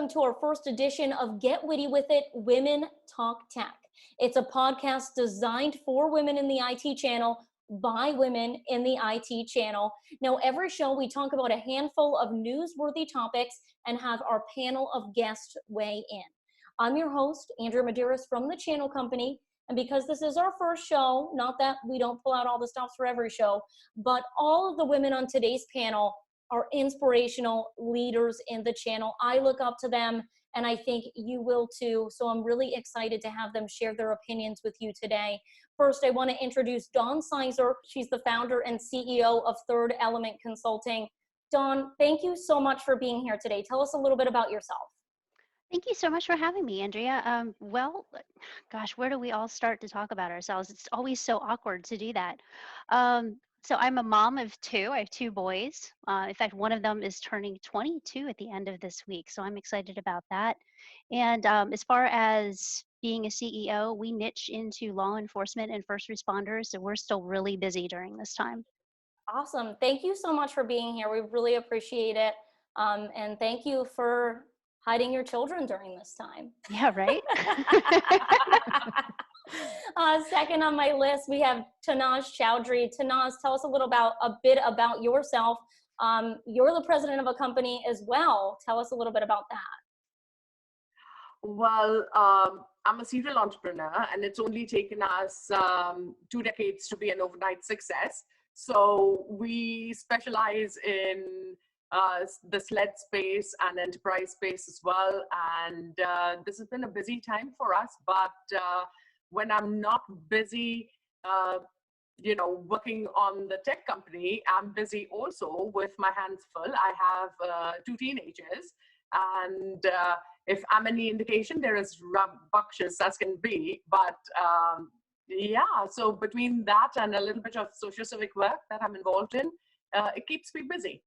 welcome to our first edition of Get Witty With It, Women Talk Tech. It's a podcast designed for women in the IT channel by women in the IT channel. Now, every show we talk about a handful of newsworthy topics and have our panel of guests weigh in. I'm your host, Andrea Medeiros from the channel company. And because this is our first show, not that we don't pull out all the stops for every show, but all of the women on today's panel are inspirational leaders in the channel. I look up to them, and I think you will too. So I'm really excited to have them share their opinions with you today. First, I want to introduce Dawn Sizer. She's the founder and CEO of Third Element Consulting. Dawn, thank you so much for being here today. Tell us a little bit about yourself. Thank you so much for having me, Andrea. Well, gosh, where do we all start to talk about ourselves? It's always so awkward to do that. So I'm a mom of two. I have two boys. In fact, one of them is turning 22 at the end of this week. So I'm excited about that. And as far as being a CEO, we niche into law enforcement and first responders. So we're still really busy during this time. Awesome. Thank you so much for being here. We really appreciate it. And thank you for hiding your children during this time. Yeah, right? Second on my list, we have Tanaz Choudhury. Tanaz, tell us a bit about yourself. You're the president of a company as well. Tell us a little bit about that. Well, I'm a serial entrepreneur, and it's only taken us 2 decades to be an overnight success. So we specialize in the SLED space and enterprise space as well. And this has been a busy time for us, but when I'm not busy, working on the tech company, I'm busy also with my hands full. I have 2 teenagers, and if I'm any indication, they're as rambunctious as can be. But yeah, so between that and a little bit of social civic work that I'm involved in, it keeps me busy.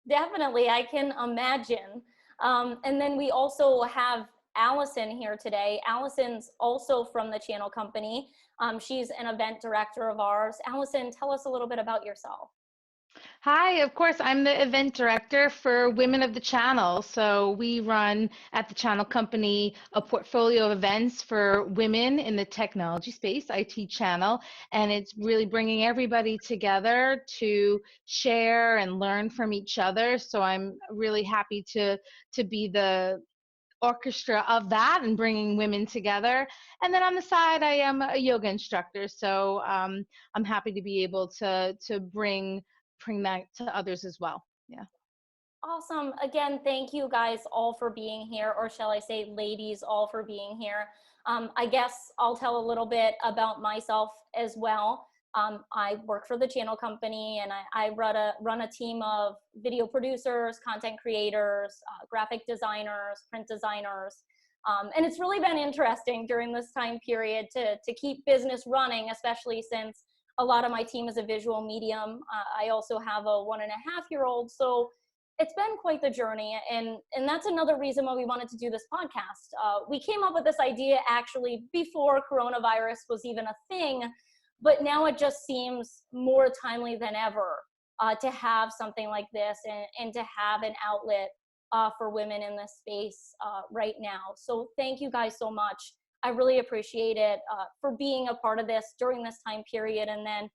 Definitely, I can imagine. And then we also have Allison here today. Allison's also from the channel company. She's an event director of ours. Allison, tell us a little bit about yourself. Hi, of course, I'm the event director for Women of the Channel. So we run at the channel company a portfolio of events for women in the technology space, IT channel, and it's really bringing everybody together to share and learn from each other. So I'm really happy to be the orchestra of that and bringing women together. And then on the side, I am a yoga instructor. So I'm happy to be able to bring that to others as well. Yeah. Awesome. Again, thank you guys all for being here, or shall I say ladies all for being here. I guess I'll tell a little bit about myself as well. I work for the channel company, and I run a team of video producers, content creators, graphic designers, print designers. And it's really been interesting during this time period to keep business running, especially since a lot of my team is a visual medium. I also have a 1.5-year-old. So it's been quite the journey. And that's another reason why we wanted to do this podcast. We came up with this idea actually before coronavirus was even a thing, but now it just seems more timely than ever to have something like this and to have an outlet for women in this space right now. So thank you guys so much. I really appreciate it for being a part of this during this time period, and then,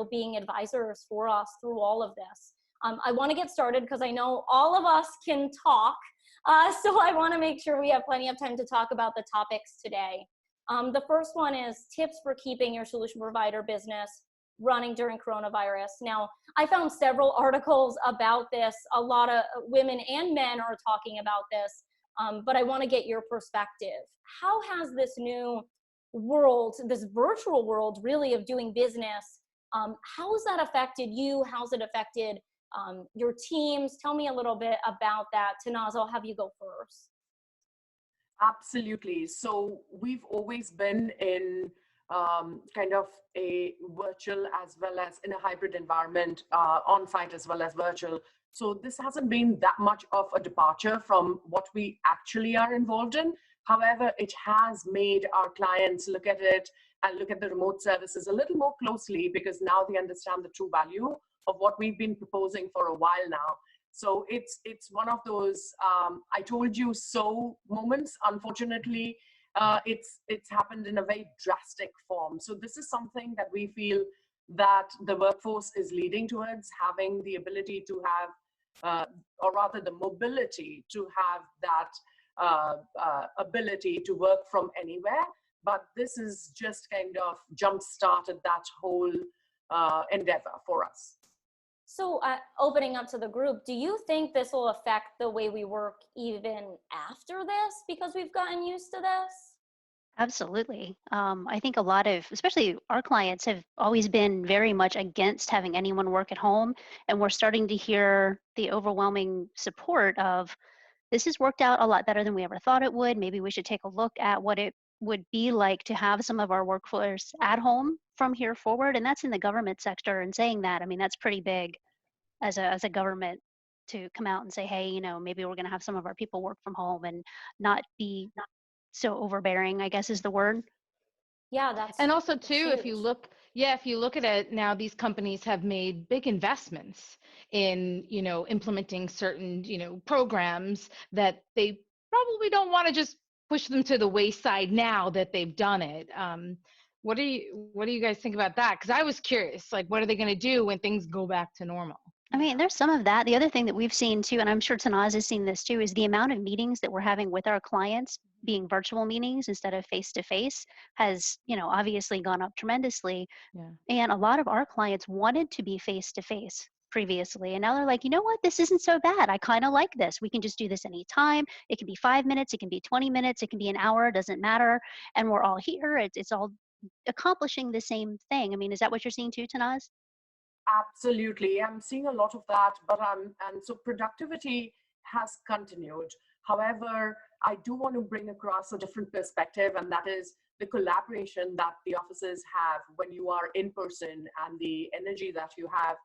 being advisors for us through all of this. I want to get started because I know all of us can talk. So I want to make sure we have plenty of time to talk about the topics today. The first one is tips for keeping your solution provider business running during coronavirus. Now, I found several articles about this. A lot of women and men are talking about this. But I want to get your perspective. How has this new world, this virtual world really of doing business, how has that affected you? How's it affected your teams? Tell me a little bit about that. Tanaz, I'll have you go first. Absolutely. So we've always been in kind of a virtual as well as in a hybrid environment, on-site as well as virtual. So this hasn't been that much of a departure from what we actually are involved in. However, it has made our clients look at it and look at the remote services a little more closely, because now they understand the true value of what we've been proposing for a while now. So it's one of those I told you so moments. Unfortunately, it's happened in a very drastic form. So this is something that we feel that the workforce is leading towards, having the ability to have, or rather the mobility to have that ability to work from anywhere. But this is just kind of jump started that whole endeavor for us. So opening up to the group, do you think this will affect the way we work even after this because we've gotten used to this? Absolutely. I think a lot of, especially our clients, have always been very much against having anyone work at home. And we're starting to hear the overwhelming support of this has worked out a lot better than we ever thought it would. Maybe we should take a look at what it would be like to have some of our workforce at home from here forward. And that's in the government sector. And saying that, I mean, that's pretty big as a government to come out and say, hey, you know, maybe we're going to have some of our people work from home and not be so overbearing, I guess is the word. Yeah, that's And also too, if you huge. look, yeah, if you look at it now, these companies have made big investments in, implementing certain, programs that they probably don't want to just push them to the wayside now that they've done it. What do you guys think about that? Because I was curious, like, what are they going to do when things go back to normal? I mean, there's some of that. The other thing that we've seen too, and I'm sure Tanaz has seen this too, is the amount of meetings that we're having with our clients being virtual meetings instead of face to face has, obviously gone up tremendously. Yeah. And a lot of our clients wanted to be face to face previously. And now they're like, you know what, this isn't so bad. I kind of like this. We can just do this anytime. It can be 5 minutes, it can be 20 minutes, it can be an hour, it doesn't matter. And we're all here. It's all accomplishing the same thing. I mean, is that what you're seeing too, Tanaz? Absolutely. I'm seeing a lot of that, and so productivity has continued. However, I do want to bring across a different perspective, and that is the collaboration that the offices have when you are in person, and the energy that you have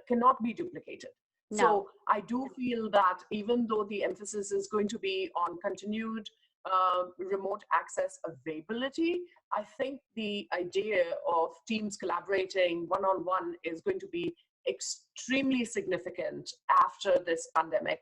cannot be duplicated. No. So I do feel that even though the emphasis is going to be on continued remote access availability, I think the idea of teams collaborating one-on-one is going to be extremely significant after this pandemic,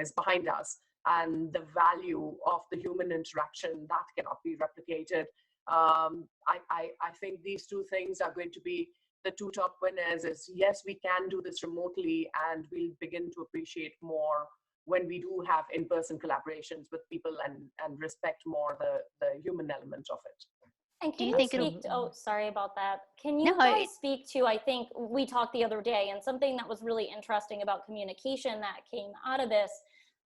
is behind us, and the value of the human interaction that cannot be replicated. I think these two things are going to be the two top winners. Is yes, we can do this remotely, and we'll begin to appreciate more when we do have in-person collaborations with people and respect more the human element of it. And Do can you you think speak to, oh, sorry about that. Can you No, guys speak to, I think we talked the other day, and something that was really interesting about communication that came out of this,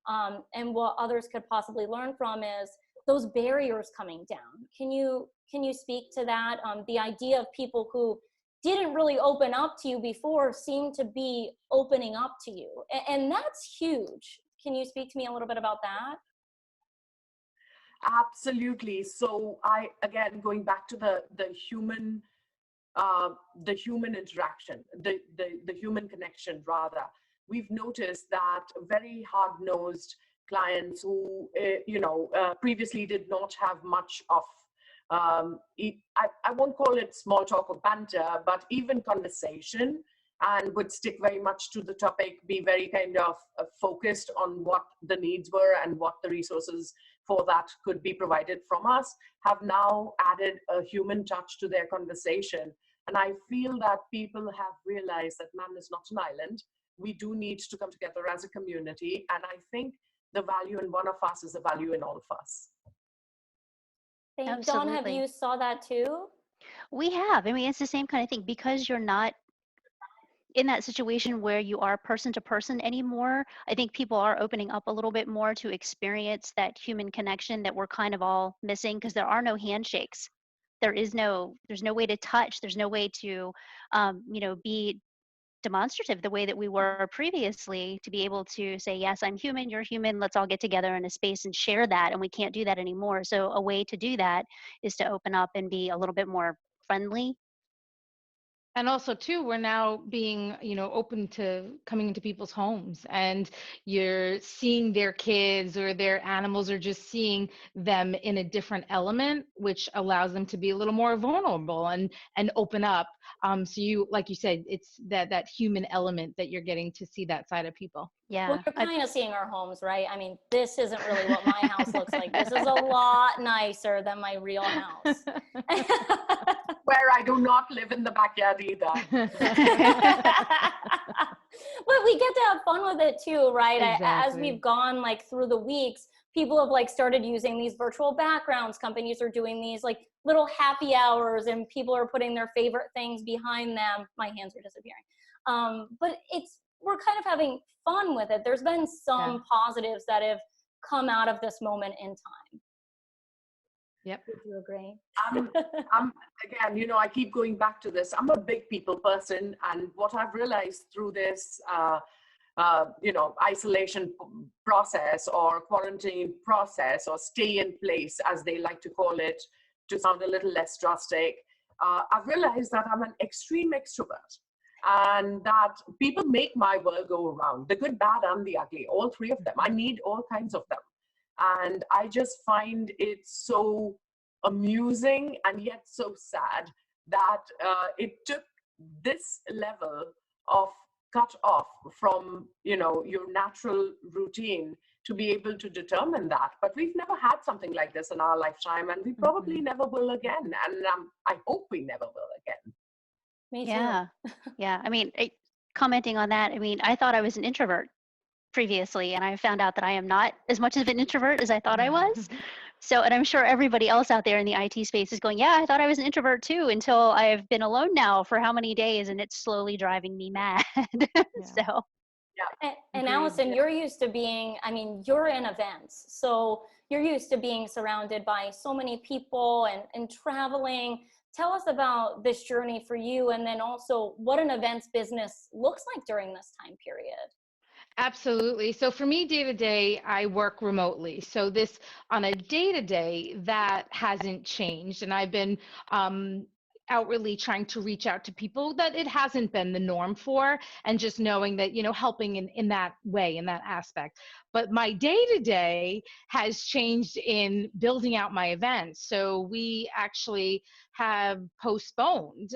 and what others could possibly learn from, is those barriers coming down. Can you speak to that? The idea of people who didn't really open up to you before seem to be opening up to you. And that's huge. Can you speak to me a little bit about that? Absolutely. So again, going back to the human interaction, the human connection rather, we've noticed that very hard-nosed clients who previously did not have much of I won't call it small talk or banter, but even conversation, and would stick very much to the topic, be very kind of focused on what the needs were and what the resources for that could be provided from us, have now added a human touch to their conversation. And I feel that people have realized that man is not an island. We do need to come together as a community. And I think the value in one of us is the value in all of us. Dawn, have you saw that too? We have. I mean, it's the same kind of thing, because you're not in that situation where you are person to person anymore. I think people are opening up a little bit more to experience that human connection that we're kind of all missing, because there are no handshakes. There's no way to touch. There's no way to, be demonstrative the way that we were previously, to be able to say, yes, I'm human, you're human, let's all get together in a space and share that. And we can't do that anymore. So a way to do that is to open up and be a little bit more friendly. And also too, we're now being, open to coming into people's homes, and you're seeing their kids or their animals, or just seeing them in a different element, which allows them to be a little more vulnerable and open up. So you, like you said, it's that human element that you're getting to see, that side of people. Well, Yeah. you're kind of seeing our homes, right? I mean, this isn't really what my house looks like. This is a lot nicer than my real house. Where I do not live in the backyard either. But we get to have fun with it too, right? As Exactly. we've gone like through the weeks, people have like started using these virtual backgrounds. Companies are doing these like little happy hours, and people are putting their favorite things behind them. My hands are disappearing. But we're kind of having fun with it. There's been some positives that have come out of this moment in time. Yep. Would you agree? I'm again, I keep going back to this. I'm a big people person, and what I've realized through this, isolation process or quarantine process or stay in place, as they like to call it, to sound a little less drastic, I've realized that I'm an extreme extrovert, and that people make my world go around, the good, bad, and the ugly, all three of them. I need all kinds of them. And I just find it so amusing and yet so sad that it took this level of cut off from your natural routine to be able to determine that. But we've never had something like this in our lifetime, and we probably never will again. And I hope we never will again. Me too. Yeah. Yeah. I mean, commenting on that, I mean, I thought I was an introvert previously, and I found out that I am not as much of an introvert as I thought I was. So, and I'm sure everybody else out there in the IT space is going, yeah, I thought I was an introvert too, until I've been alone now for how many days, and it's slowly driving me mad. So. And Allison, you're used to being, I mean, you're in events, so you're used to being surrounded by so many people and traveling. Tell us about this journey for you, and then also what an events business looks like during this time period. Absolutely. So for me, day to day, I work remotely. So this on a day to day, that hasn't changed. And I've been outwardly trying to reach out to people that it hasn't been the norm for, and just knowing that, helping in that way, in that aspect. But my day to day has changed in building out my events. So we actually have postponed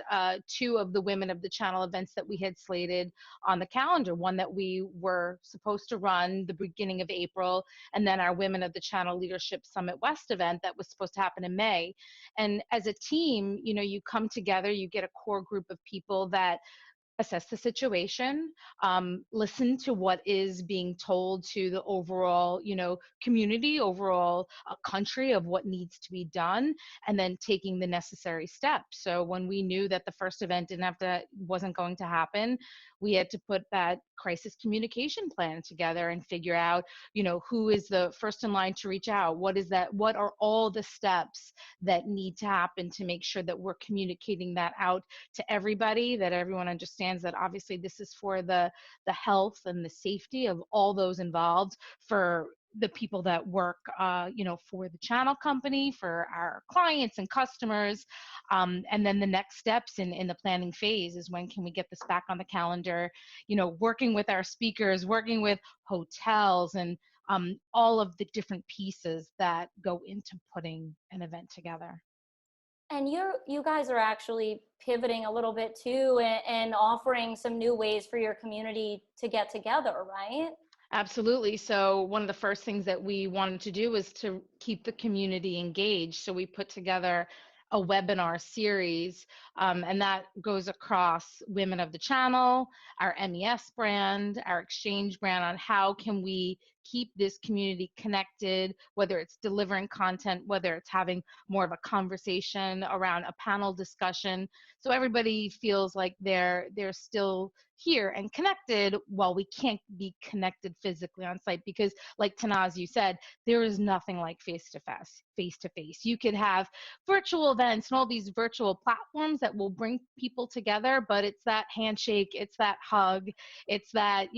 two of the Women of the Channel events that we had slated on the calendar. One that we were supposed to run the beginning of April, and then our Women of the Channel Leadership Summit West event that was supposed to happen in May. And as a team, you come together, you get a core group of people that assess the situation, listen to what is being told to the overall, community, overall country, of what needs to be done, and then taking the necessary steps. So when we knew that the first event wasn't going to happen, we had to put that crisis communication plan together and figure out, who is the first in line to reach out? What are all the steps that need to happen to make sure that we're communicating that out to everybody, that everyone understands that obviously this is for the health and the safety of all those involved, for the people that work, for the channel company, for our clients and customers. And then the next steps in the planning phase is, when can we get this back on the calendar, working with our speakers, working with hotels, and all of the different pieces that go into putting an event together. And you guys are actually pivoting a little bit too, and offering some new ways for your community to get together, right? Absolutely. So one of the first things that we wanted to do was to keep the community engaged. So we put together a webinar series, and that goes across Women of the Channel, our MES brand, our Exchange brand, on how can we keep this community connected, whether it's delivering content, whether it's having more of a conversation around a panel discussion, so everybody feels like they're still here and connected, while we can't be connected physically on site. Because like Tanaz, you said, there is nothing like face to face. You could have virtual events and all these virtual platforms that will bring people together, but it's that handshake, it's that hug, it's that,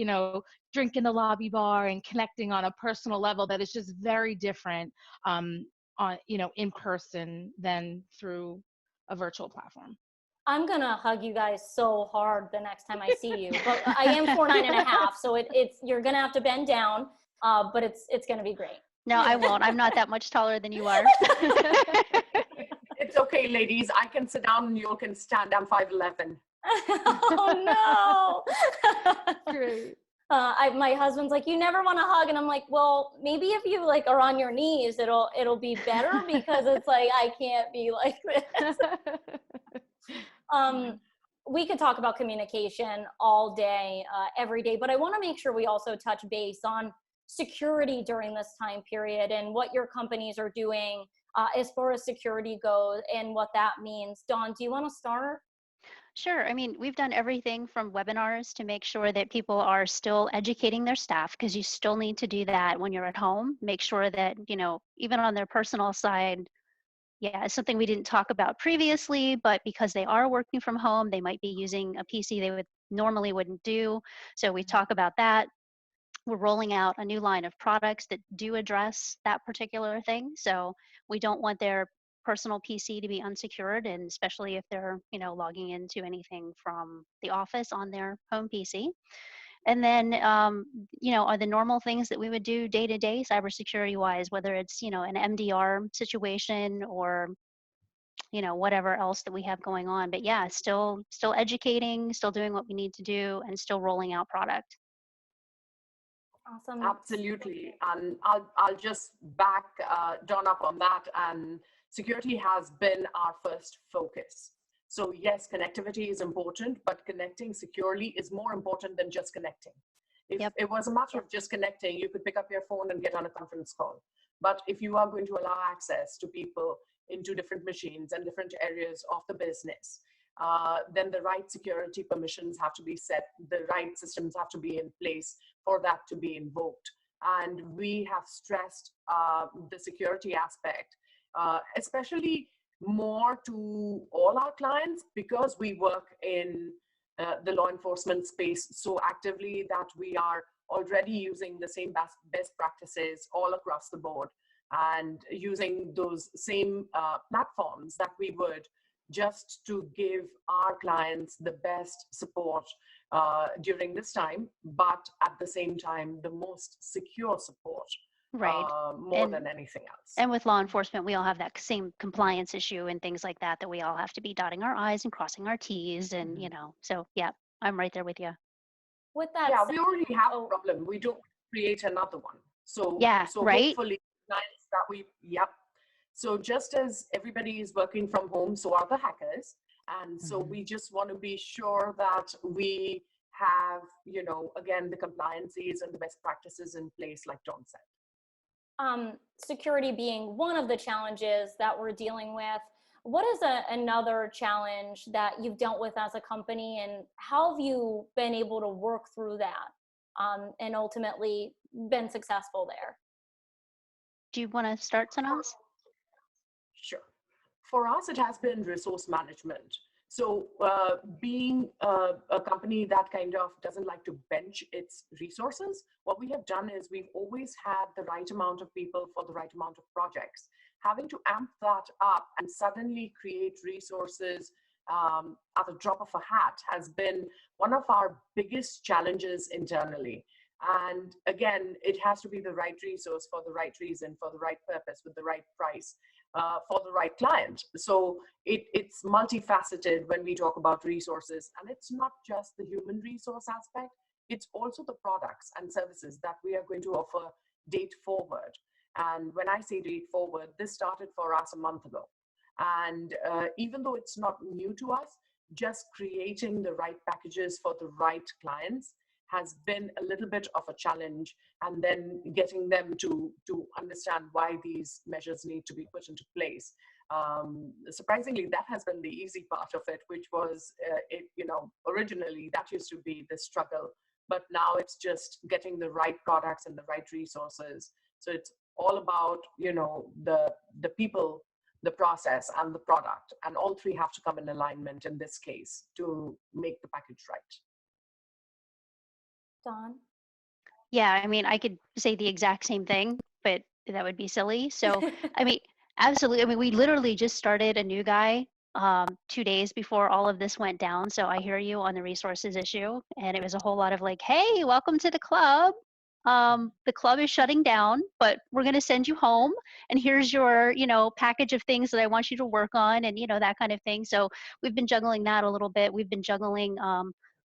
drink in the lobby bar and connecting on a personal level that is just very different in person than through a virtual platform. I'm gonna hug you guys so hard the next time I see you. But I am 4'9.5", so it's you're gonna have to bend down. But it's gonna be great. No, I won't. I'm not that much taller than you are. It's okay, ladies. I can sit down and you can stand. I'm 5'11". Oh no. Great. My husband's like, you never want to hug, and I'm like, well, maybe if you like are on your knees, it'll be better, because it's like I can't be like this. We could talk about communication all day, every day, but I want to make sure we also touch base on security during this time period and what your companies are doing as far as security goes and what that means. Dawn, do you want to start? Sure. I mean, we've done everything from webinars to make sure that people are still educating their staff, because you still need to do that when you're at home. Make sure that, even on their personal side, yeah, it's something we didn't talk about previously, but because they are working from home, they might be using a PC they would normally wouldn't do. So we talk about that. We're rolling out a new line of products that do address that particular thing. So we don't want their personal PC to be unsecured, and especially if they're, logging into anything from the office on their home PC. And then, are the normal things that we would do day to day cybersecurity wise, whether it's, an MDR situation or, whatever else that we have going on. But yeah, still educating, still doing what we need to do, and still rolling out product. Awesome. Absolutely. And I'll just back Dawn up on that. And security has been our first focus. So yes, connectivity is important, but connecting securely is more important than just connecting. If Yep. it was a matter of just connecting, you could pick up your phone and get on a conference call. But if you are going to allow access to people into different machines and different areas of the business, then the right security permissions have to be set, the right systems have to be in place for that to be invoked. And we have stressed the security aspect, especially more to all our clients, because we work in the law enforcement space so actively that we are already using the same best practices all across the board, and using those same platforms that we would, just to give our clients the best support during this time, but at the same time, the most secure support, Right. more than anything else. And with law enforcement, we all have that same compliance issue and things like that, that we all have to be dotting our I's and crossing our T's. And, so yeah, I'm right there with you. With that Yeah, said, we already have a problem. We don't create another one. So, Yeah, so right? hopefully, clients that yep. So just as everybody is working from home, so are the hackers. And so we just want to be sure that we have, again, the compliances and the best practices in place, like Dawn said. Security being one of the challenges that we're dealing with, what is another challenge that you've dealt with as a company, and how have you been able to work through that and ultimately been successful there? Do you want to start, Tanaz? Sure. For us, it has been resource management. So being a company that kind of doesn't like to bench its resources, what we have done is we've always had the right amount of people for the right amount of projects. Having to amp that up and suddenly create resources at the drop of a hat has been one of our biggest challenges internally. And again, it has to be the right resource for the right reason, for the right purpose, with the right price, for the right client. So it's multifaceted when we talk about resources. And it's not just the human resource aspect, it's also the products and services that we are going to offer date forward. And when I say date forward, this started for us a month ago. And even though it's not new to us, just creating the right packages for the right clients has been a little bit of a challenge, and then getting them to understand why these measures need to be put into place. Surprisingly, that has been the easy part of it, which was, originally that used to be the struggle, but now it's just getting the right products and the right resources. So it's all about, the people, the process, and the product, and all three have to come in alignment in this case to make the package right. Dawn? Yeah, I mean, I could say the exact same thing, but that would be silly. So, I mean, absolutely. I mean, we literally just started a new guy 2 days before all of this went down. So I hear you on the resources issue. And it was a whole lot of like, hey, welcome to the club. The club is shutting down, but we're going to send you home. And here's your, package of things that I want you to work on and, that kind of thing. So we've been juggling that a little bit. We've been juggling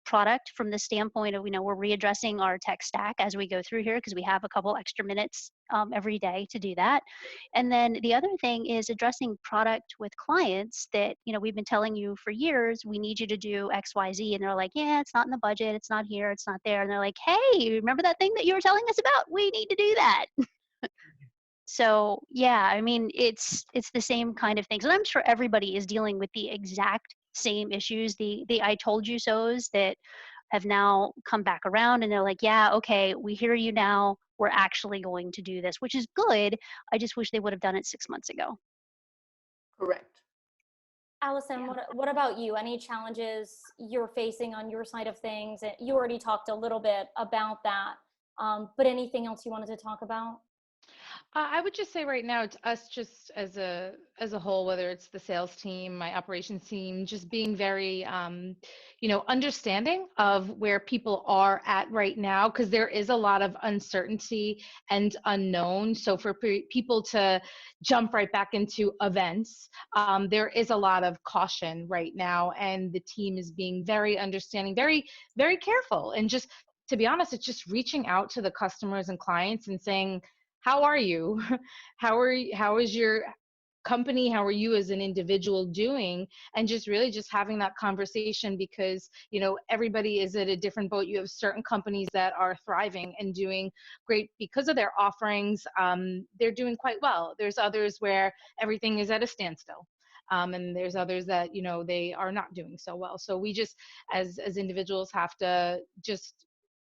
product from the standpoint of, we're readdressing our tech stack as we go through here because we have a couple extra minutes every day to do that. And then the other thing is addressing product with clients that, we've been telling you for years, we need you to do X, Y, Z. And they're like, yeah, it's not in the budget. It's not here. It's not there. And they're like, hey, remember that thing that you were telling us about? We need to do that. So yeah, I mean, it's the same kind of things. And I'm sure everybody is dealing with the exact same issues, the I told you so's that have now come back around and they're like, yeah, okay, we hear you now. We're actually going to do this, which is good. I just wish they would have done it 6 months ago. Correct. Allison, Yeah. what about you? Any challenges you're facing on your side of things? You already talked a little bit about that, but anything else you wanted to talk about? I would just say right now it's us just as a whole, whether it's the sales team, my operations team, just being very understanding of where people are at right now, because there is a lot of uncertainty and unknown. So for people to jump right back into events, there is a lot of caution right now, and the team is being very understanding, very, very careful, and just to be honest, it's just reaching out to the customers and clients and saying, how are you? How is your company? How are you as an individual doing? And just really just having that conversation, because, everybody is at a different boat. You have certain companies that are thriving and doing great because of their offerings. They're doing quite well. There's others where everything is at a standstill. And there's others that, they are not doing so well. So we just, as individuals, have to just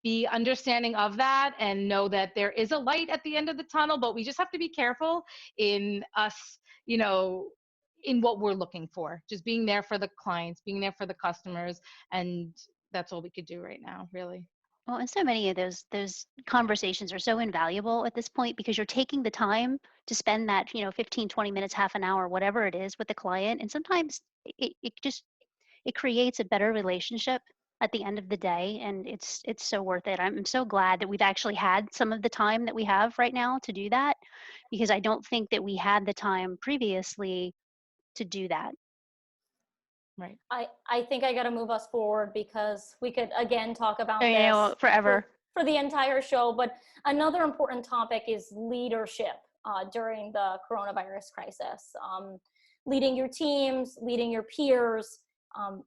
be understanding of that and know that there is a light at the end of the tunnel, but we just have to be careful in us, in what we're looking for, just being there for the clients, being there for the customers. And that's all we could do right now, really. Well, and so many of those conversations are so invaluable at this point because you're taking the time to spend that, 15, 20 minutes, half an hour, whatever it is with the client. And sometimes it creates a better relationship at the end of the day, and it's so worth it. I'm so glad that we've actually had some of the time that we have right now to do that, because I don't think that we had the time previously to do that. Right. I think I got to move us forward because we could again talk about this Forever. for the entire show. But another important topic is leadership during the coronavirus crisis. Leading your teams, leading your peers.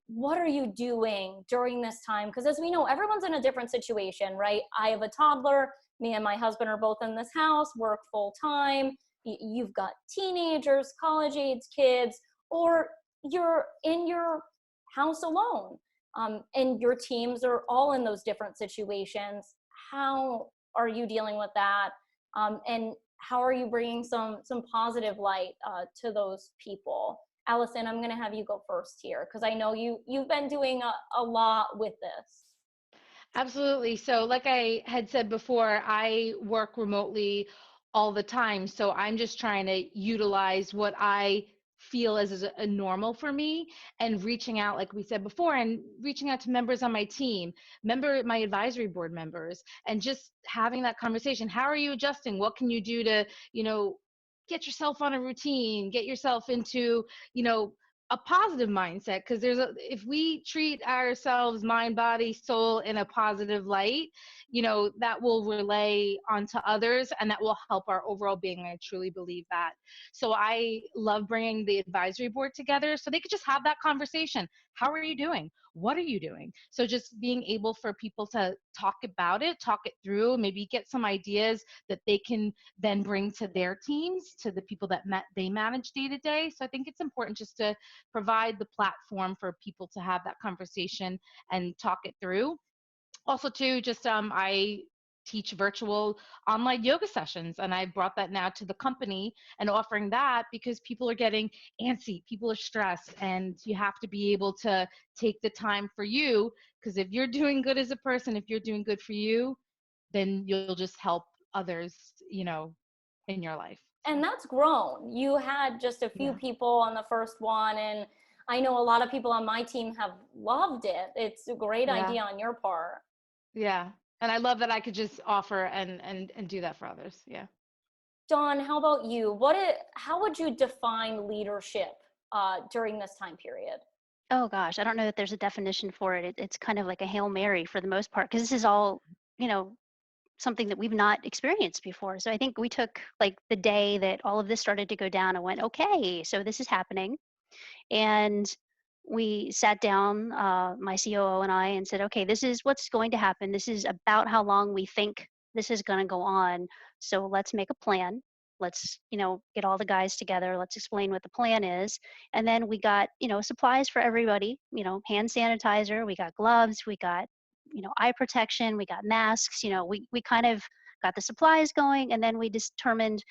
What are you doing during this time? Because as we know, everyone's in a different situation, right? I have a toddler. Me and my husband are both in this house, work full time. You've got teenagers, college age kids, or you're in your house alone. And your teams are all in those different situations. How are you dealing with that? And how are you bringing some positive light to those people? Allison, I'm going to have you go first here because I know you've been doing a lot with this. Absolutely. So like I had said before, I work remotely all the time. So I'm just trying to utilize what I feel as a normal for me, and reaching out, like we said before, and reaching out to members on my team, my advisory board members, and just having that conversation. How are you adjusting? What can you do to, get yourself on a routine, get yourself into, a positive mindset? Because if we treat ourselves, mind, body, soul, in a positive light, that will relay onto others, and that will help our overall being. I truly believe that. So I love bringing the advisory board together so they could just have that conversation. How are you doing? What are you doing? So just being able for people to talk about it, talk it through, maybe get some ideas that they can then bring to their teams, to the people that they manage day to day. So I think it's important just to provide the platform for people to have that conversation and talk it through. Also too, just I teach virtual online yoga sessions, and I brought that now to the company and offering that because people are getting antsy, people are stressed, and you have to be able to take the time for you, because if you're doing good as a person, if you're doing good for you, then you'll just help others, in your life. And that's grown. You had just a few people on the first one, and I know a lot of people on my team have loved it. It's a great Yeah. idea on your part. Yeah. And I love that I could just offer and do that for others. Yeah. Dawn, how about you? How would you define leadership during this time period? Oh gosh, I don't know that there's a definition for it. It's kind of like a Hail Mary for the most part, because this is all, you know, something that we've not experienced before. So I think we took like the day that all of this started to go down and went, okay, so this is happening. And we sat down, my COO and I, and said, okay, this is what's going to happen. This is about how long we think this is going to go on. So let's make a plan. Let's, get all the guys together. Let's explain what the plan is. And then we got, supplies for everybody, hand sanitizer, we got gloves, we got, eye protection, we got masks, we kind of got the supplies going, and then we determined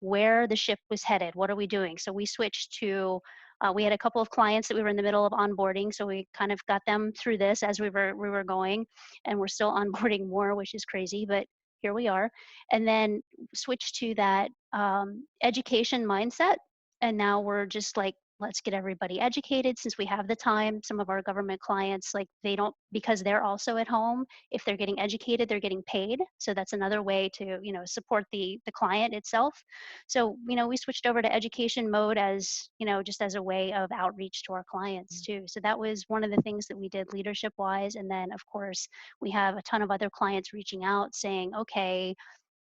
where the ship was headed. What are we doing? So we switched to we had a couple of clients that we were in the middle of onboarding, so we kind of got them through this as we were going, and we're still onboarding more, which is crazy, but here we are. And then switched to that education mindset, and now we're just like, let's get everybody educated since we have the time. Some of our government clients, like, they don't, because they're also at home, if they're getting educated, they're getting paid. So that's another way to, support the client itself. So, we switched over to education mode as, just as a way of outreach to our clients too. So that was one of the things that we did leadership wise. And then of course, we have a ton of other clients reaching out saying, okay,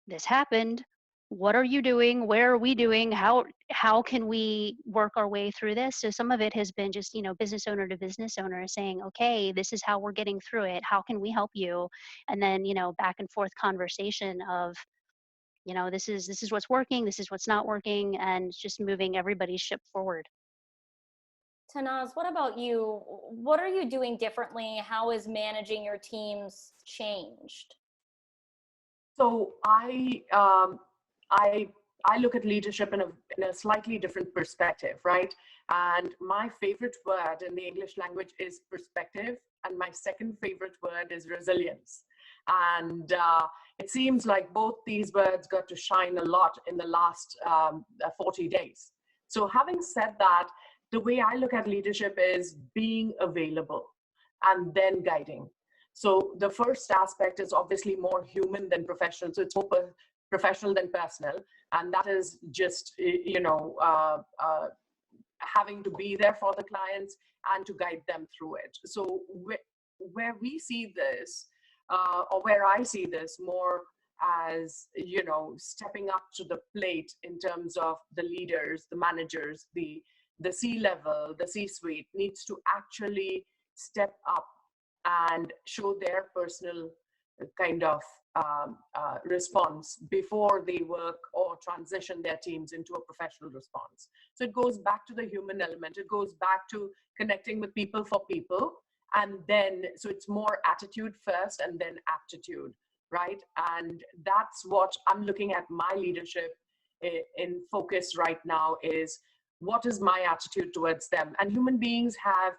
this happened. What are you doing? Where are we doing? How can we work our way through this? So some of it has been just, business owner to business owner saying, okay, this is how we're getting through it. How can we help you? And then, back and forth conversation of, this is what's working, this is what's not working, and just moving everybody's ship forward. Tanaz, what about you? What are you doing differently? How is managing your teams changed? So I look at leadership in a slightly different perspective, right? And my favorite word in the English language is perspective, and my second favorite word is resilience. And it seems like both these words got to shine a lot in the last 40 days. So having said that, the way I look at leadership is being available and then guiding. So the first aspect is obviously more human than professional. So it's more professional than personal. And that is just, having to be there for the clients and to guide them through it. So where we see this, or where I see this more as, stepping up to the plate in terms of the leaders, the managers, the C-level, the C-suite needs to actually step up and show their personal kind of response before they work or transition their teams into a professional response. So it goes back to the human element. It goes back to connecting with people for people. And then, so it's more attitude first and then aptitude, right? And that's what I'm looking at my leadership in focus right now is, what is my attitude towards them? And human beings have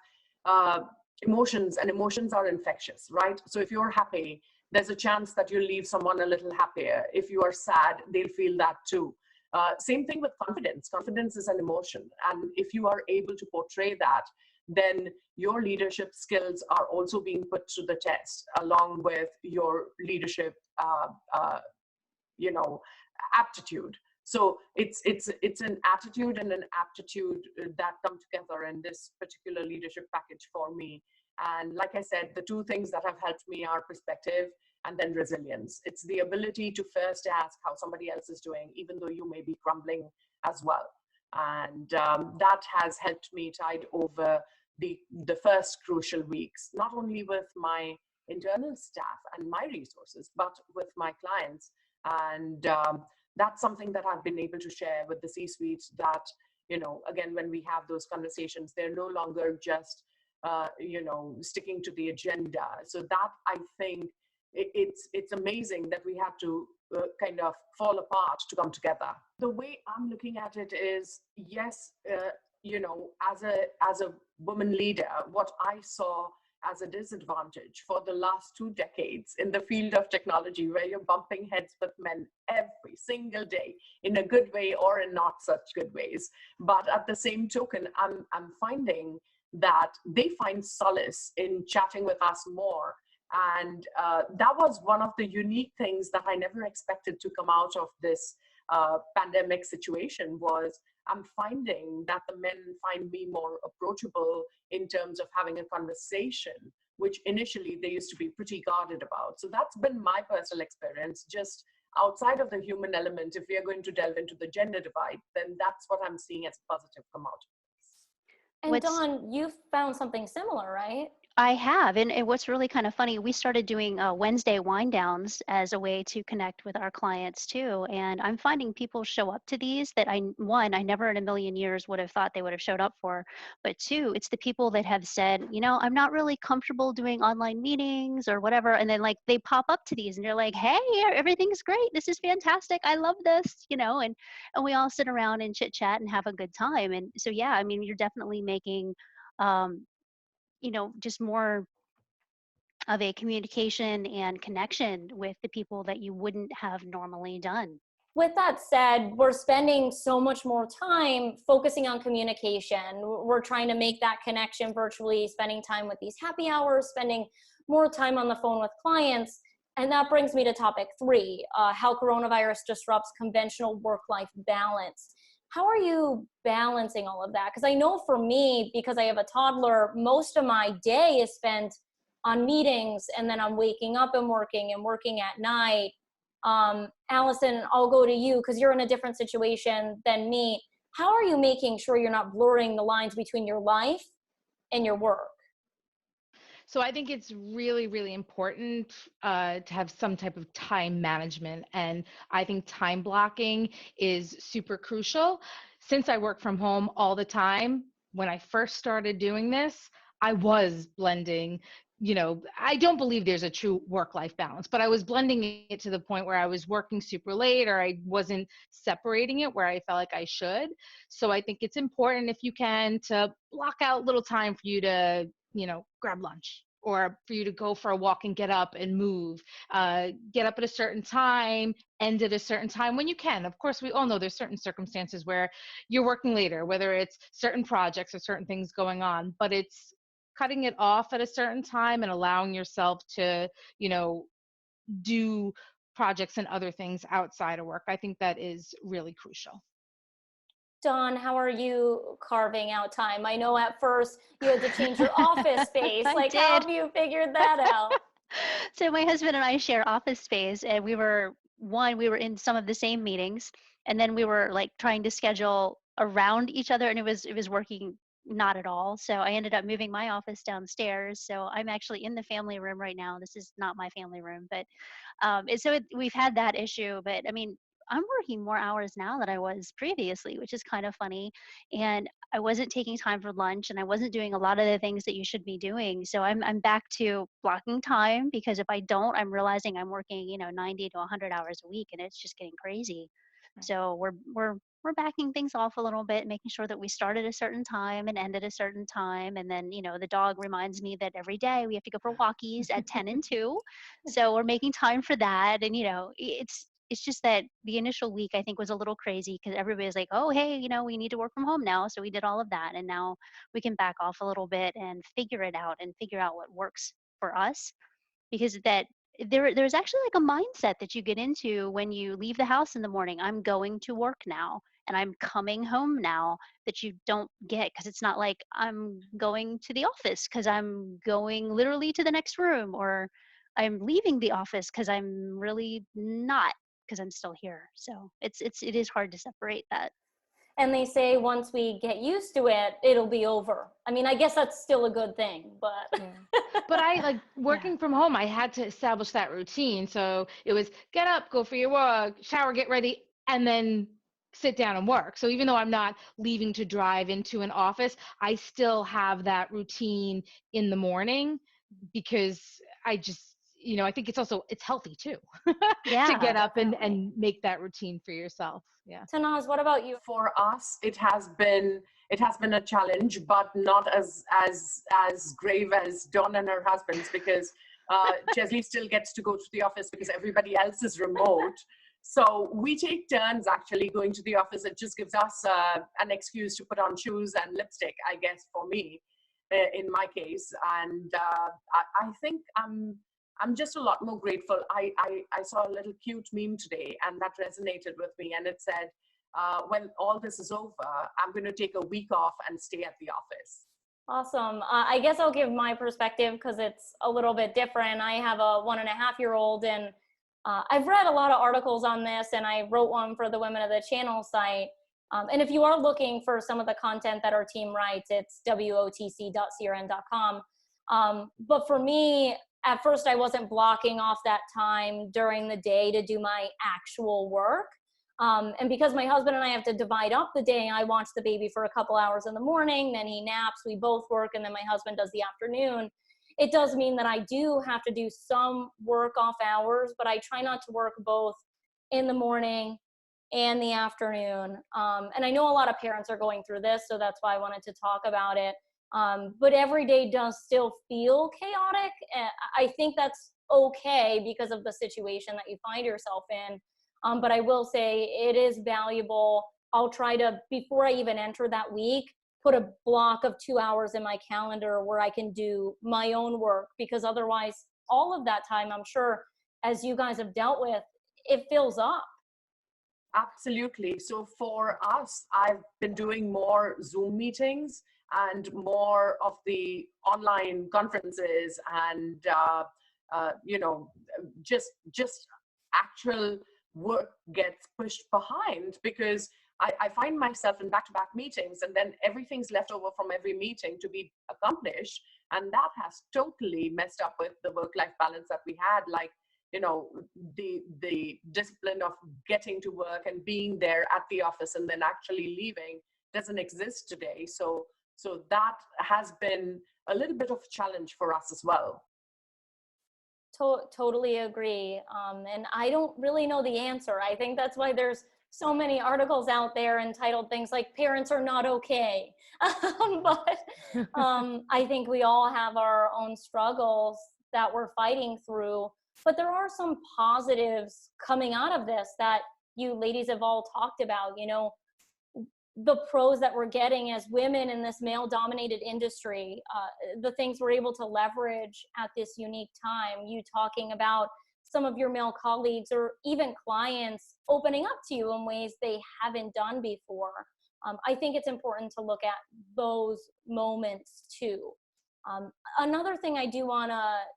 emotions, and emotions are infectious, right? So if you're happy, there's a chance that you'll leave someone a little happier. If you are sad, they'll feel that too. Same thing with confidence. Confidence is an emotion. And if you are able to portray that, then your leadership skills are also being put to the test along with your leadership, aptitude. So it's an attitude and an aptitude that come together in this particular leadership package for me. And like I said, the two things that have helped me are perspective and then resilience. It's the ability to first ask how somebody else is doing, even though you may be crumbling as well. And that has helped me tide over the first crucial weeks, not only with my internal staff and my resources, but with my clients. And that's something that I've been able to share with the C-suite, that, again, when we have those conversations, they're no longer just, sticking to the agenda. So that, I think, it's amazing that we have to kind of fall apart to come together. The way I'm looking at it is, yes, as a woman leader, what I saw as a disadvantage for the last 2 decades in the field of technology, where you're bumping heads with men every single day in a good way or in not such good ways. But at the same token, I'm finding that they find solace in chatting with us more. And that was one of the unique things that I never expected to come out of this pandemic situation. Was I'm finding that the men find me more approachable in terms of having a conversation, which initially they used to be pretty guarded about. So that's been my personal experience. Just outside of the human element, if we are going to delve into the gender divide, then that's what I'm seeing as positive come out. And Dawn, you found something similar, right? I have, and what's really kind of funny, we started doing Wednesday wind downs as a way to connect with our clients too, and I'm finding people show up to these that I never in a million years would have thought they would have showed up for, but two, it's the people that have said, you know, I'm not really comfortable doing online meetings or whatever, and then like they pop up to these and they're like, hey, everything's great, this is fantastic, I love this, you know, and we all sit around and chit chat and have a good time. And so yeah, I mean, you're definitely making you know, just more of a communication and connection with the people that you wouldn't have normally done. With that said, we're spending so much more time focusing on communication. We're trying to make that connection virtually, spending time with these happy hours, spending more time on the phone with clients. And that brings me to topic 3, how coronavirus disrupts conventional work-life balance. How are you balancing all of that? Because I know for me, because I have a toddler, most of my day is spent on meetings, and then I'm waking up and working at night. Allison, I'll go to you because you're in a different situation than me. How are you making sure you're not blurring the lines between your life and your work? So I think it's really, really important to have some type of time management. And I think time blocking is super crucial. Since I work from home all the time, when I first started doing this, I was blending, you know, I don't believe there's a true work-life balance, but I was blending it to the point where I was working super late, or I wasn't separating it where I felt like I should. So I think it's important, if you can, to block out little time for you to, you know, grab lunch, or for you to go for a walk and get up and move, get up at a certain time, end at a certain time when you can. Of course, we all know there's certain circumstances where you're working later, whether it's certain projects or certain things going on, but it's cutting it off at a certain time and allowing yourself to, you know, do projects and other things outside of work. I think that is really crucial. Dawn, how are you carving out time? I know at first you had to change your office space. Like, how have you figured that out? So my husband and I share office space, and we were in some of the same meetings, and then we were like trying to schedule around each other, and it was working not at all. So I ended up moving my office downstairs. So I'm actually in the family room right now. This is not my family room, but we've had that issue. But I mean, I'm working more hours now than I was previously, which is kind of funny. And I wasn't taking time for lunch, and I wasn't doing a lot of the things that you should be doing. So I'm back to blocking time, because if I don't, I'm realizing I'm working, you know, 90 to 100 hours a week, and it's just getting crazy. So we're backing things off a little bit, making sure that we start at a certain time and end at a certain time. And then, you know, the dog reminds me that every day we have to go for walkies at 10 and 2. So we're making time for that. And, you know, it's just that the initial week, I think, was a little crazy, because everybody's like, oh, hey, you know, we need to work from home now. So we did all of that. And now we can back off a little bit and figure it out and figure out what works for us. Because there's actually like a mindset that you get into when you leave the house in the morning. I'm going to work now, and I'm coming home now, that you don't get, because it's not like I'm going to the office because I'm going literally to the next room, or I'm leaving the office because I'm really not, because I'm still here. So it is hard to separate that. And they say once we get used to it, it'll be over. I mean, I guess that's still a good thing, but. Yeah. But I like working from home, I had to establish that routine. So it was get up, go for your walk, shower, get ready, and then sit down and work. So even though I'm not leaving to drive into an office, I still have that routine in the morning, because I think it's healthy too to Yeah, get up and definitely. make that routine for yourself. Yeah. Tanaz, what about you? For us, it has been a challenge, but not as grave as Dawn and her husband's, because Chesley still gets to go to the office because everybody else is remote. So we take turns actually going to the office. It just gives us an excuse to put on shoes and lipstick, I guess, for me, in my case. And I think I'm just a lot more grateful. I saw a little cute meme today, and that resonated with me. And it said, when all this is over, I'm going to take a week off and stay at the office. Awesome. I guess I'll give my perspective because it's a little bit different. I have a 1.5-year-old, and I've read a lot of articles on this, and I wrote one for the Women of the Channel site. And if you are looking for some of the content that our team writes, it's wotc.crn.com. But for me, at first, I wasn't blocking off that time during the day to do my actual work. And because my husband and I have to divide up the day, I watch the baby for a couple hours in the morning, then he naps, we both work, and then my husband does the afternoon. It does mean that I do have to do some work off hours, but I try not to work both in the morning and the afternoon. And I know a lot of parents are going through this, so that's why I wanted to talk about it. But every day does still feel chaotic. And I think that's okay because of the situation that you find yourself in. But I will say it is valuable. I'll try to, before I even enter that week, put a block of 2 hours in my calendar where I can do my own work, because otherwise all of that time, I'm sure, as you guys have dealt with, it fills up. Absolutely. So for us, I've been doing more Zoom meetings and more of the online conferences, and just actual work gets pushed behind, because I find myself in back-to-back meetings, and then everything's left over from every meeting to be accomplished. And that has totally messed up with the work-life balance that we had. Like, the discipline of getting to work and being there at the office and then actually leaving doesn't exist today. So that has been a little bit of a challenge for us as well. Totally agree. And I don't really know the answer. I think that's why there's so many articles out there entitled things like "Parents are not okay." But I think we all have our own struggles that we're fighting through. But there are some positives coming out of this that you ladies have all talked about. The pros that we're getting as women in this male-dominated industry, the things we're able to leverage at this unique time. You talking about some of your male colleagues or even clients opening up to you in ways they haven't done before. I think it's important to look at those moments too. Another thing I do want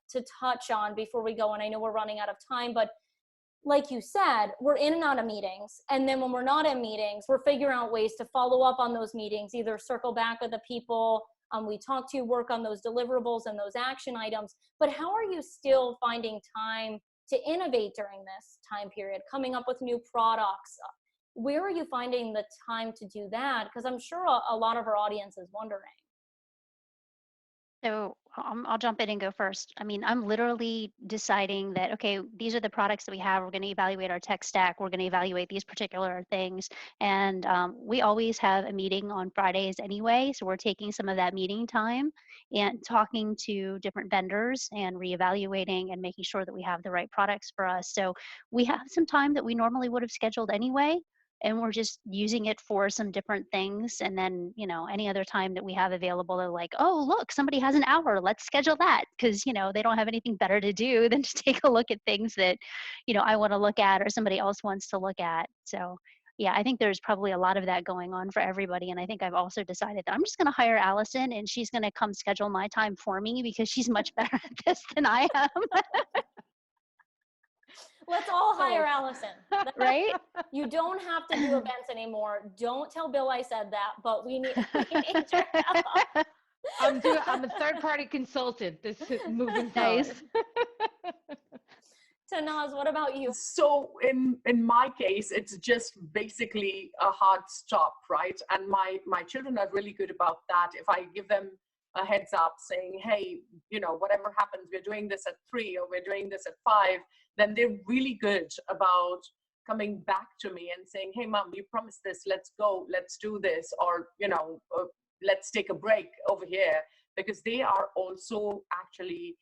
to touch on before we go, and I know we're running out of time, but like you said, we're in and out of meetings. And then when we're not in meetings, we're figuring out ways to follow up on those meetings, either circle back with the people we talk to, work on those deliverables and those action items. But how are you still finding time to innovate during this time period, coming up with new products? Where are you finding the time to do that? Because I'm sure a lot of our audience is wondering. So I'll jump in and go first. I mean, I'm literally deciding that, okay, these are the products that we have. We're going to evaluate our tech stack. We're going to evaluate these particular things. And we always have a meeting on Fridays anyway. So we're taking some of that meeting time and talking to different vendors and reevaluating and making sure that we have the right products for us. So we have some time that we normally would have scheduled anyway, and we're just using it for some different things. And then, any other time that we have available, they're like, oh, look, somebody has an hour, let's schedule that. Because, they don't have anything better to do than to take a look at things that, I want to look at or somebody else wants to look at. So yeah, I think there's probably a lot of that going on for everybody. And I think I've also decided that I'm just going to hire Allison, and she's going to come schedule my time for me because she's much better at this than I am. Let's all hire Allison. Right? You don't have to do events anymore. Don't tell Bill I said that, but we need your help. I'm a third-party consultant. This is moving Nice. forward. Tanaz, what about you? So in my case, it's just basically a hard stop, right? And my children are really good about that. If I give them a heads up saying, hey, whatever happens, we're doing this at 3 or we're doing this at 5, then they're really good about coming back to me and saying, hey, mom, you promised this, let's go, let's do this, or, let's take a break over here, because they are also actually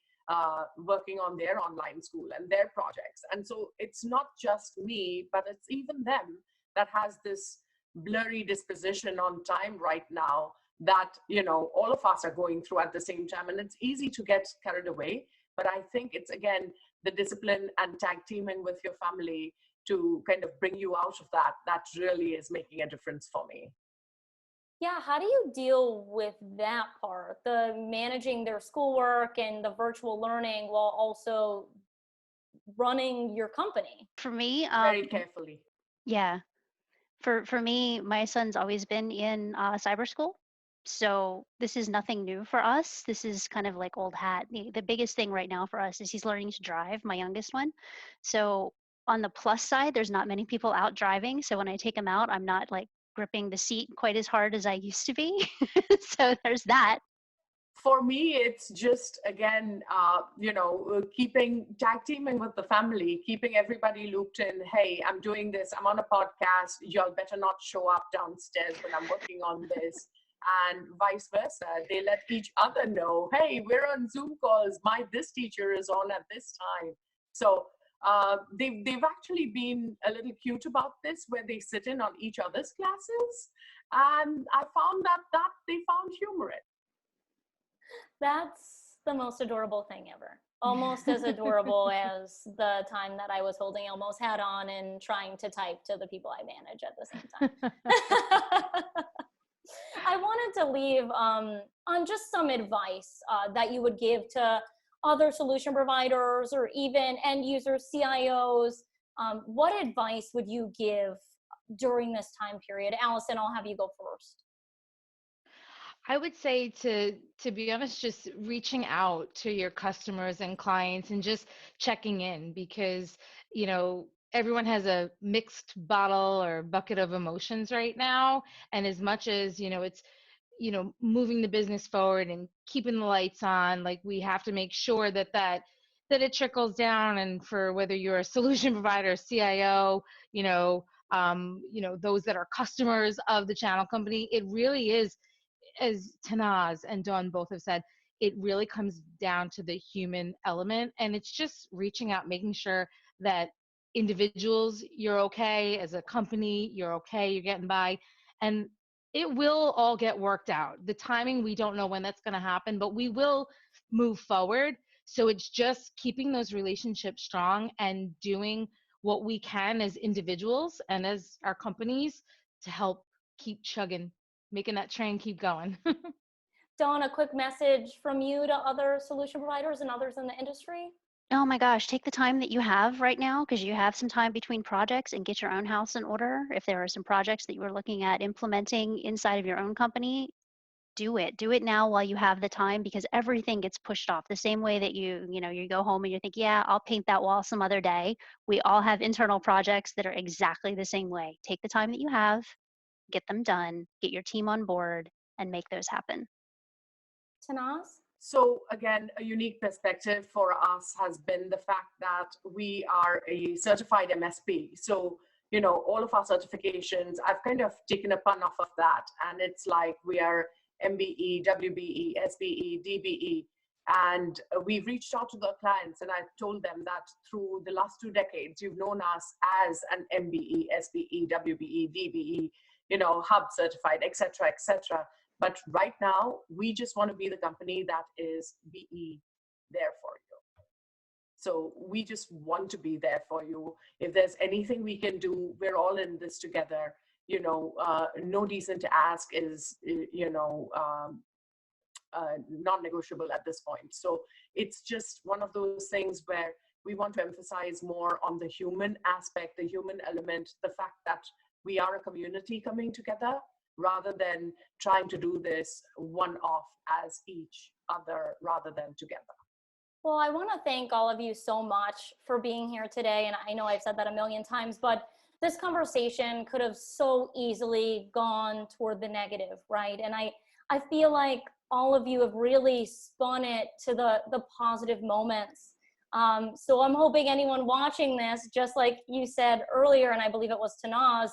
working on their online school and their projects. And so it's not just me, but it's even them that has this blurry disposition on time right now that, all of us are going through at the same time. And it's easy to get carried away. But I think it's, again, the discipline and tag teaming with your family to kind of bring you out of that really is making a difference for me. Yeah, how do you deal with that part, the managing their schoolwork and the virtual learning while also running your company? For me, Very carefully. yeah, for me, my son's always been in cyber school. So this is nothing new for us. This is kind of like old hat. The biggest thing right now for us is he's learning to drive, my youngest one. So on the plus side, there's not many people out driving. So when I take him out, I'm not like gripping the seat quite as hard as I used to be. So there's that. For me, it's just, again, keeping tag teaming with the family, keeping everybody looped in. Hey, I'm doing this. I'm on a podcast. Y'all better not show up downstairs when I'm working on this. And vice versa. They let each other know, hey, we're on Zoom calls. This teacher is on at this time. So they've actually been a little cute about this, where they sit in on each other's classes. And I found that they found humor in. That's the most adorable thing ever. Almost as adorable as the time that I was holding Elmo's hat on and trying to type to the people I manage at the same time. I wanted to leave on just some advice that you would give to other solution providers or even end users, CIOs. What advice would you give during this time period? Allison, I'll have you go first. I would say to be honest, just reaching out to your customers and clients and just checking in, because everyone has a mixed bottle or bucket of emotions right now. And as much as it's moving the business forward and keeping the lights on, like, we have to make sure that it trickles down. And for whether you're a solution provider, CIO, those that are customers of the channel company, it really is, as Tanaz and Dawn both have said, it really comes down to the human element. And it's just reaching out, making sure that individuals, you're okay, as a company, you're okay, you're getting by. And it will all get worked out. The timing, we don't know when that's going to happen, but we will move forward. So it's just keeping those relationships strong and doing what we can as individuals and as our companies to help keep chugging, making that train keep going. Dawn, a quick message from you to other solution providers and others in the industry? Oh my gosh, take the time that you have right now, because you have some time between projects, and get your own house in order. If there are some projects that you are looking at implementing inside of your own company, do it. Do it now while you have the time, because everything gets pushed off. The same way that you go home and you think, yeah, I'll paint that wall some other day. We all have internal projects that are exactly the same way. Take the time that you have, get them done, get your team on board, and make those happen. Tanaz? So again, a unique perspective for us has been the fact that we are a certified MSP. So, all of our certifications, I've kind of taken a pun off of that. And it's like we are MBE, WBE, SBE, DBE. And we've reached out to the clients, and I've told them that through the last 2 decades, you've known us as an MBE, SBE, WBE, DBE, hub certified, et cetera, et cetera. But right now, we just want to be the company that is BE, there for you. So we just want to be there for you. If there's anything we can do, we're all in this together. No decent ask is, non-negotiable at this point. So it's just one of those things where we want to emphasize more on the human aspect, the human element, the fact that we are a community coming together, rather than trying to do this one-off as each other rather than together. Well, I want to thank all of you so much for being here today. And I know I've said that a million times, but this conversation could have so easily gone toward the negative, right? And I feel like all of you have really spun it to the positive moments. So I'm hoping anyone watching this, just like you said earlier, and I believe it was Tanaz,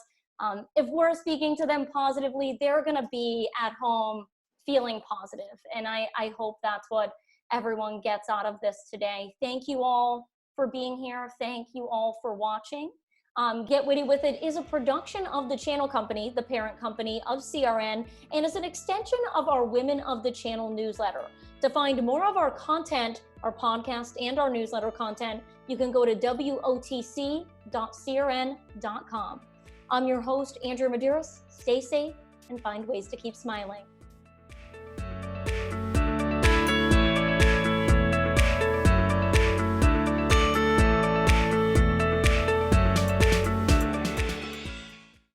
if we're speaking to them positively, they're gonna be at home feeling positive. And I hope that's what everyone gets out of this today. Thank you all for being here. Thank you all for watching. Get Witty With It is a production of the channel company, the parent company of CRN, and is an extension of our Women of the Channel newsletter. To find more of our content, our podcast and our newsletter content, you can go to wotc.crn.com. I'm your host, Andrea Medeiros. Stay safe and find ways to keep smiling.